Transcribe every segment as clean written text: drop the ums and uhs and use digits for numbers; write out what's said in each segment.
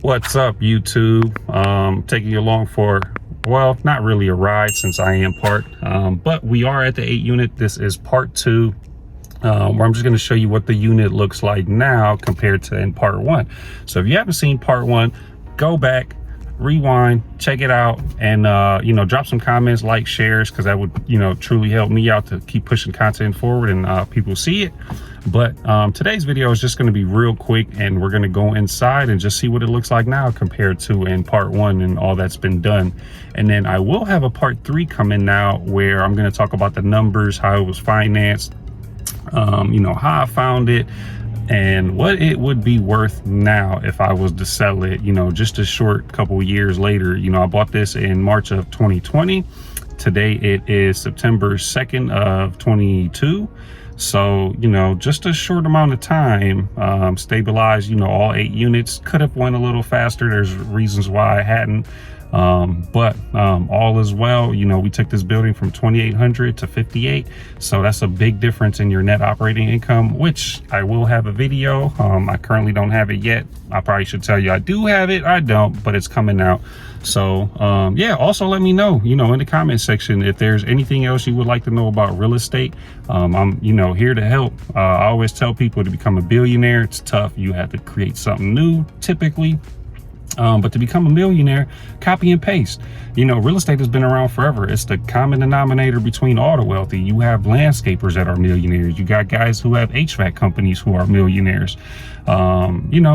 What's up, YouTube? Taking you along for, well, not really a ride since I am part, but we are at the 8 unit. This is part 2, where I'm just going to show you what the unit looks like now compared to in part 1. So if you haven't seen part 1, go back, rewind, check it out, and drop some comments, like, shares, because that would truly help me out to keep pushing content forward and people see it. But today's video is just going to be real quick, and we're going to go inside and just see what it looks like now compared to in part 1 and all that's been done. And then I will have a part 3 coming now where I'm going to talk about the numbers, how it was financed, how I found it, and what it would be worth now if I was to sell it, just a short couple years later. I bought this in March of 2020. Today it is September 2nd of 22. So, just a short amount of time, stabilized, all 8 units. Could have went a little faster. There's reasons why I hadn't. But all is well. We took this building from 2,800 to 58. So that's a big difference in your net operating income, which I will have a video. I currently don't have it yet. I probably should tell you I do have it. I don't, but it's coming out. So yeah, also let me know, in the comment section if there's anything else you would like to know about real estate. I'm, here to help. I always tell people to become a billionaire, it's tough. You have to create something new typically. But to become a millionaire, copy and paste. Real estate has been around forever. It's the common denominator between all the wealthy. You have landscapers that are millionaires. You got guys who have HVAC companies who are millionaires.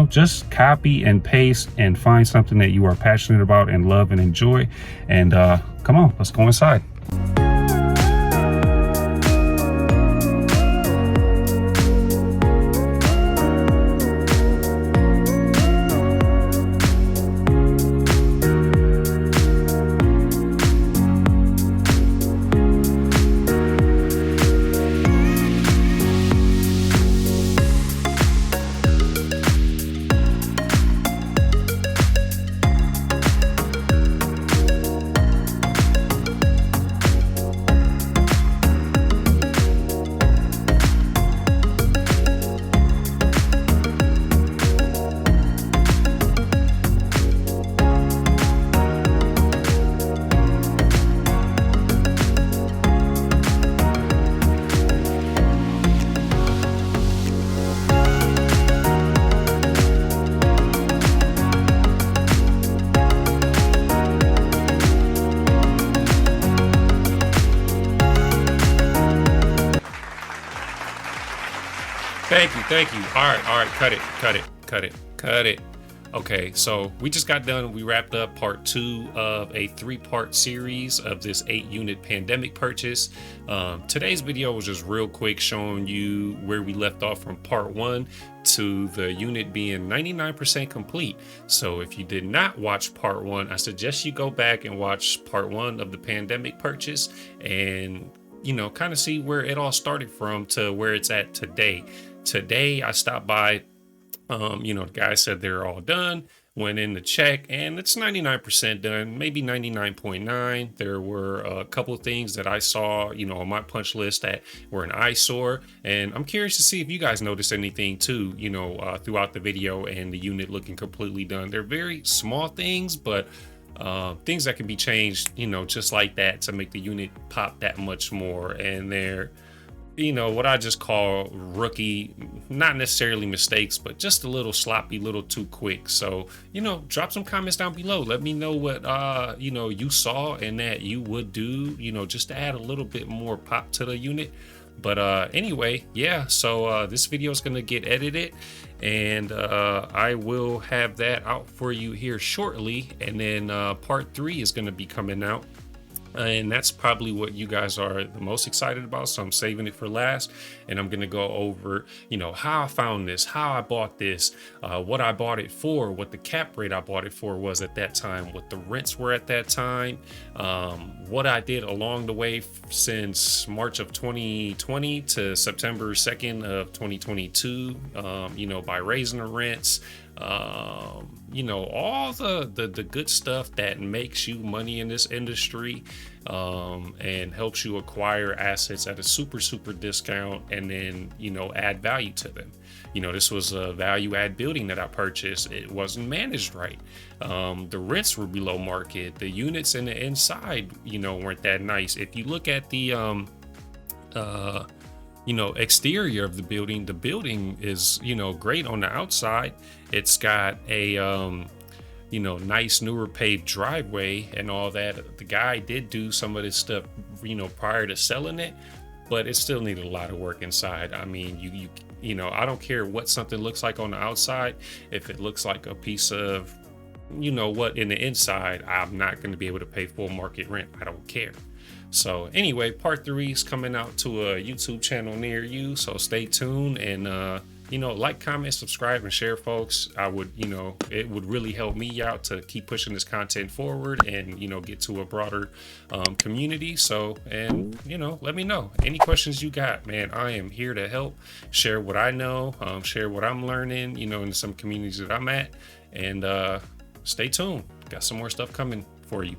Just copy and paste and find something that you are passionate about and love and enjoy. And come on, let's go inside. Thank you. All right, cut it. Okay, so we just got done. We wrapped up part 2 of a 3-part series of this 8-unit pandemic purchase. Today's video was just real quick, showing you where we left off from part 1 to the unit being 99% complete. So if you did not watch part 1, I suggest you go back and watch part 1 of the pandemic purchase and kind of see where it all started from to where it's at today. Today I stopped by, the guy said they're all done, went in to check, and it's 99% done, maybe 99.9. There were a couple of things that I saw, on my punch list that were an eyesore, and I'm curious to see if you guys noticed anything too, throughout the video and the unit looking completely done. They're very small things, but things that can be changed, just like that to make the unit pop that much more. And they're what I just call rookie, not necessarily mistakes, but just a little sloppy, little too quick. So, drop some comments down below. Let me know what, you saw and that you would do, just to add a little bit more pop to the unit. But anyway, yeah, so this video is going to get edited, and I will have that out for you here shortly. And then part 3 is going to be coming out. And that's probably what you guys are the most excited about, so I'm saving it for last. And I'm gonna go over how I found this, how I bought this, what I bought it for, what the cap rate I bought it for was at that time, what the rents were at that time, what I did along the way since March of 2020 to September 2nd of 2022, by raising the rents, you know, all the good stuff that makes you money in this industry, and helps you acquire assets at a super discount, and then, you know, add value to them. You know, this was a value add building that I purchased. It wasn't managed right. The rents were below market. The units in the inside, you know, weren't that nice. If you look at the you know, exterior of the building is, you know, great on the outside. It's got a you know, nice newer paved driveway and all that. The guy did do some of this stuff, you know, prior to selling it, but it still needed a lot of work inside. I mean, you know, I don't care what something looks like on the outside. If it looks like a piece of, you know what, in the inside, I'm not going to be able to pay full market rent. I don't care. So anyway, part 3 is coming out to a YouTube channel near you, so stay tuned, and you know, like, comment, subscribe, and share, folks. I would, you know, it would really help me out to keep pushing this content forward and, you know, get to a broader community. So, and, you know, let me know any questions you got, man. I am here to help, share what I know, share what I'm learning, you know, in some communities that I'm at, and stay tuned. Got some more stuff coming for you.